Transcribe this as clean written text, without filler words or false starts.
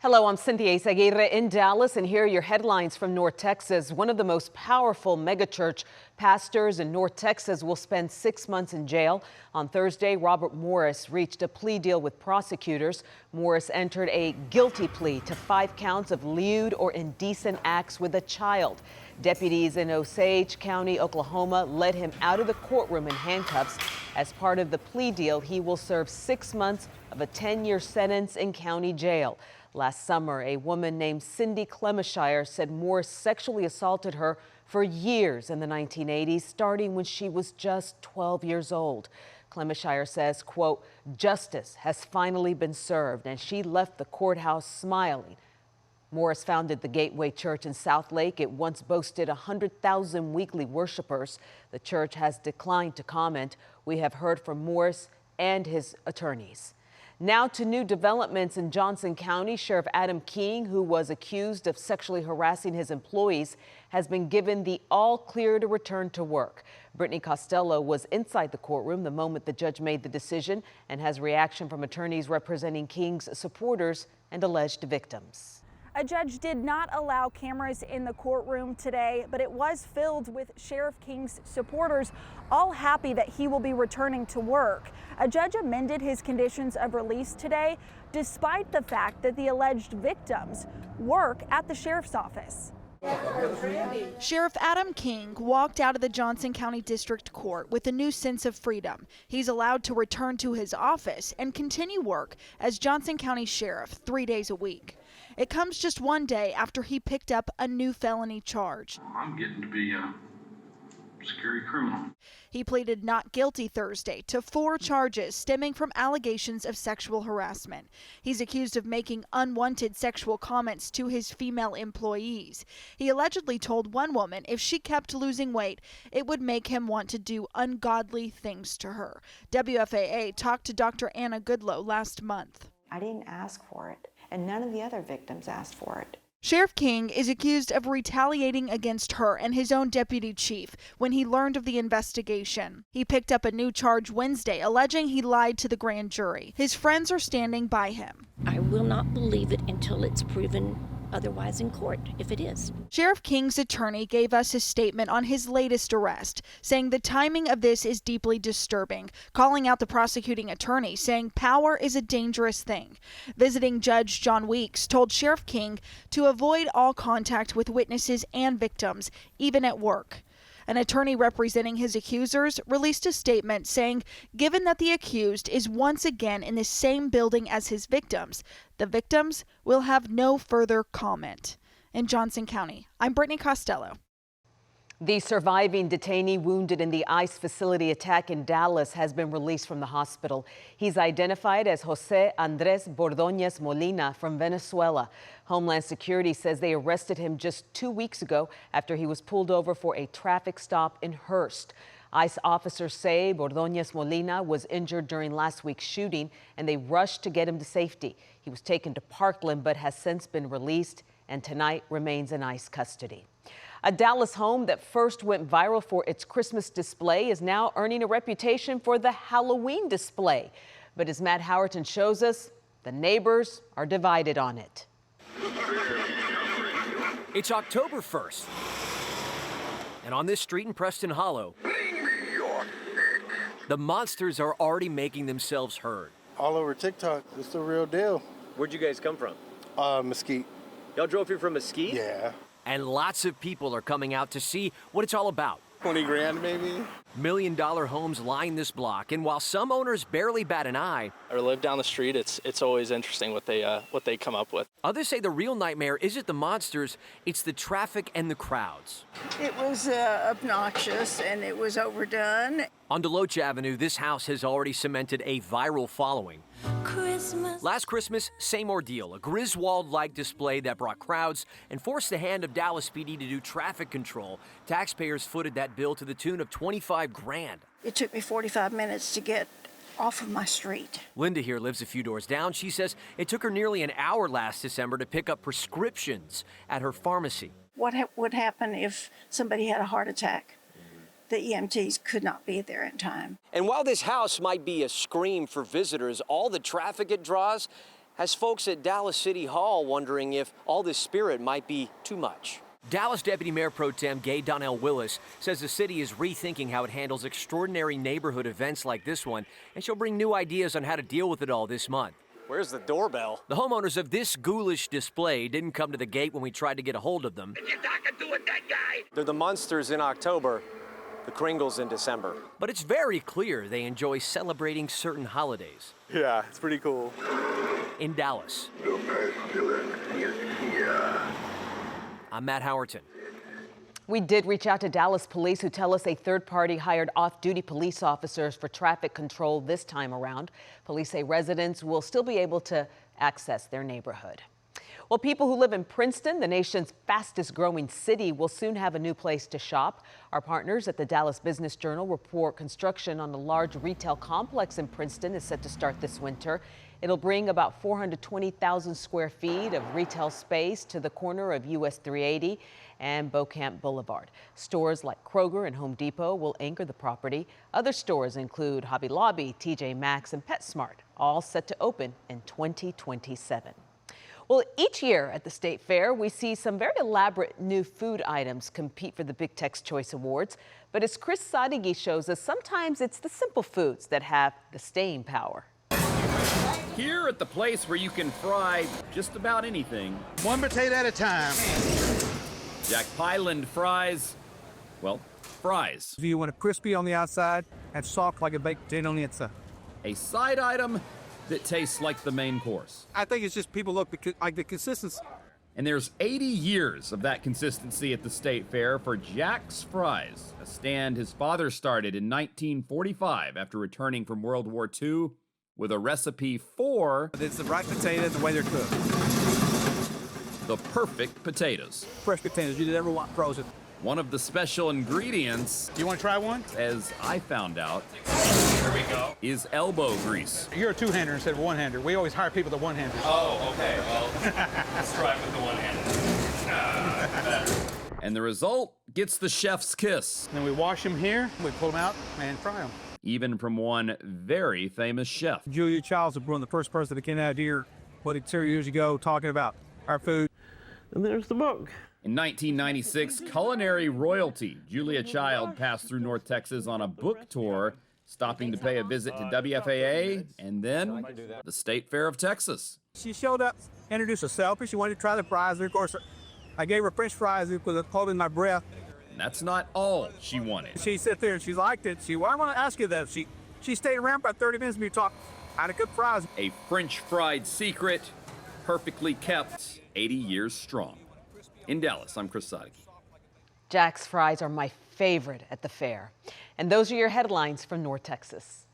Hello, I'm Cynthia Aguirre in Dallas, and here are your headlines from North Texas. One of the most powerful megachurch pastors in North Texas will spend 6 months in jail. On Thursday, Robert Morris reached a plea deal with prosecutors. Morris entered a guilty plea to 5 counts of lewd or indecent acts with a child. Deputies in Osage County, Oklahoma, led him out of the courtroom in handcuffs. As part of the plea deal, he will serve 6 months of a 10-year sentence in county jail. Last summer, a woman named Cindy Clemishire said Morris sexually assaulted her for years in the 1980s, starting when she was just 12 years old. Clemishire says, quote, "Justice has finally been served," and she left the courthouse smiling. Morris founded the Gateway Church in South Lake. It once boasted 100,000 weekly worshipers. The church has declined to comment. We have heard from Morris and his attorneys. Now to new developments in Johnson County. Sheriff Adam King, who was accused of sexually harassing his employees, has been given the all clear to return to work. Brittany Costello was inside the courtroom the moment the judge made the decision and has reaction from attorneys representing King's supporters and alleged victims. A judge did not allow cameras in the courtroom today, but it was filled with Sheriff King's supporters, all happy that he will be returning to work. A judge amended his conditions of release today, despite the fact that the alleged victims work at the sheriff's office. Sheriff Adam King walked out of the Johnson County District Court with a new sense of freedom. He's allowed to return to his office and continue work as Johnson County Sheriff 3 days a week. It comes just one day after he picked up a new felony charge. I'm getting to be a scary criminal. He pleaded not guilty Thursday to 4 charges stemming from allegations of sexual harassment. He's accused of making unwanted sexual comments to his female employees. He allegedly told one woman if she kept losing weight, it would make him want to do ungodly things to her. WFAA talked to Dr. Anna Goodlow last month. I didn't ask for it, and none of the other victims asked for it. Sheriff King is accused of retaliating against her and his own deputy chief when he learned of the investigation. He picked up a new charge Wednesday, alleging he lied to the grand jury. His friends are standing by him. I will not believe it until it's proven otherwise in court, if it is. Sheriff King's attorney gave us a statement on his latest arrest, saying the timing of this is deeply disturbing, calling out the prosecuting attorney, saying power is a dangerous thing. Visiting Judge John Weeks told Sheriff King to avoid all contact with witnesses and victims, even at work. An attorney representing his accusers released a statement saying, given that the accused is once again in the same building as his victims, the victims will have no further comment. In Johnson County, I'm Brittany Costello. The surviving detainee wounded in the ICE facility attack in Dallas has been released from the hospital. He's identified as Jose Andres Bordoñez Molina from Venezuela. Homeland Security says they arrested him just 2 weeks ago after he was pulled over for a traffic stop in Hearst. ICE officers say Bordoñez Molina was injured during last week's shooting, and they rushed to get him to safety. He was taken to Parkland but has since been released and tonight remains in ICE custody. A Dallas home that first went viral for its Christmas display is now earning a reputation for the Halloween display. But as Matt Howerton shows us, the neighbors are divided on it. It's October 1st. And on this street in Preston Hollow, the monsters are already making themselves heard. All over TikTok. It's the real deal. Where'd you guys come from? Mesquite. Y'all drove here from Mesquite? Yeah. And lots of people are coming out to see what it's all about. 20 grand maybe. $1 million homes line this block, and while some owners barely bat an eye, or live down the street, it's always interesting what they come up with. Others say the real nightmare isn't the monsters, it's the traffic and the crowds. It was obnoxious and it was overdone. On Deloach Avenue, this house has already cemented a viral following. Last Christmas, same ordeal, a Griswold-like display that brought crowds and forced the hand of Dallas PD to do traffic control. Taxpayers footed that bill to the tune of $25 grand. It took me 45 minutes to get off of my street. Linda here lives a few doors down. She says it took her nearly an hour last December to pick up prescriptions at her pharmacy. What would happen if somebody had a heart attack? The EMTs could not be there in time. And while this house might be a scream for visitors, all the traffic it draws has folks at Dallas City Hall wondering if all this spirit might be too much. Dallas Deputy Mayor Pro Tem Gay Donnell Willis says the city is rethinking how it handles extraordinary neighborhood events like this one, and she'll bring new ideas on how to deal with it all this month. Where's the doorbell? The homeowners of this ghoulish display didn't come to the gate when we tried to get a hold of them. They're the Munsters in October, the Kringles in December. But it's very clear they enjoy celebrating certain holidays. Yeah, it's pretty cool. In Dallas, I'm Matt Howerton. We did reach out to Dallas police, who tell us a third party hired off-duty police officers for traffic control this time around. Police say residents will still be able to access their neighborhood. Well, people who live in Princeton, the nation's fastest growing city, will soon have a new place to shop. Our partners at the Dallas Business Journal report construction on a large retail complex in Princeton is set to start this winter. It'll bring about 420,000 square feet of retail space to the corner of US 380 and Beaucamp Boulevard. Stores like Kroger and Home Depot will anchor the property. Other stores include Hobby Lobby, TJ Maxx, and PetSmart, all set to open in 2027. Well, each year at the State Fair, we see some very elaborate new food items compete for the Big Tex Choice Awards. But as Chris Sadeghi shows us, sometimes it's the simple foods that have the staying power. Here at the place where you can fry just about anything. One potato at a time. Jack Pyland fries, well, fries. Do you want it crispy on the outside and soft like a baked potato on the inside? A side item that tastes like the main course. I think it's just people look like the consistency. And there's 80 years of that consistency at the State Fair for Jack's Fries, a stand his father started in 1945 after returning from World War II with a recipe for... It's the right potato and the way they're cooked. The perfect potatoes. Fresh potatoes, you did ever want frozen. One of the special ingredients... You want to try one? As I found out... Here we go. Is elbow grease. You're a two-hander instead of a one-hander. We always hire people that one-hander. Oh, okay. Well, let's try with the one-hander. Better. And the result gets the chef's kiss. Then we wash them here, we pull them out, and fry them. Even from one very famous chef. Julia Childs was one of the first person that came out here, 2 years ago, talking about our food. And there's the book. In 1996, culinary royalty Julia Child passed through North Texas on a book tour, stopping to pay a visit to WFAA and then the State Fair of Texas. She showed up, introduced herself, and she wanted to try the fries. And of course, I gave her French fries because I was holding my breath. And that's not all she wanted. She sat there and she liked it. I want to ask you that. She stayed around about 30 minutes and we talked how to cook fries. A French fried secret, perfectly kept, 80 years strong. In Dallas, I'm Chris Sadeghi. Jack's Fries are my favorite at the fair. And those are your headlines from North Texas.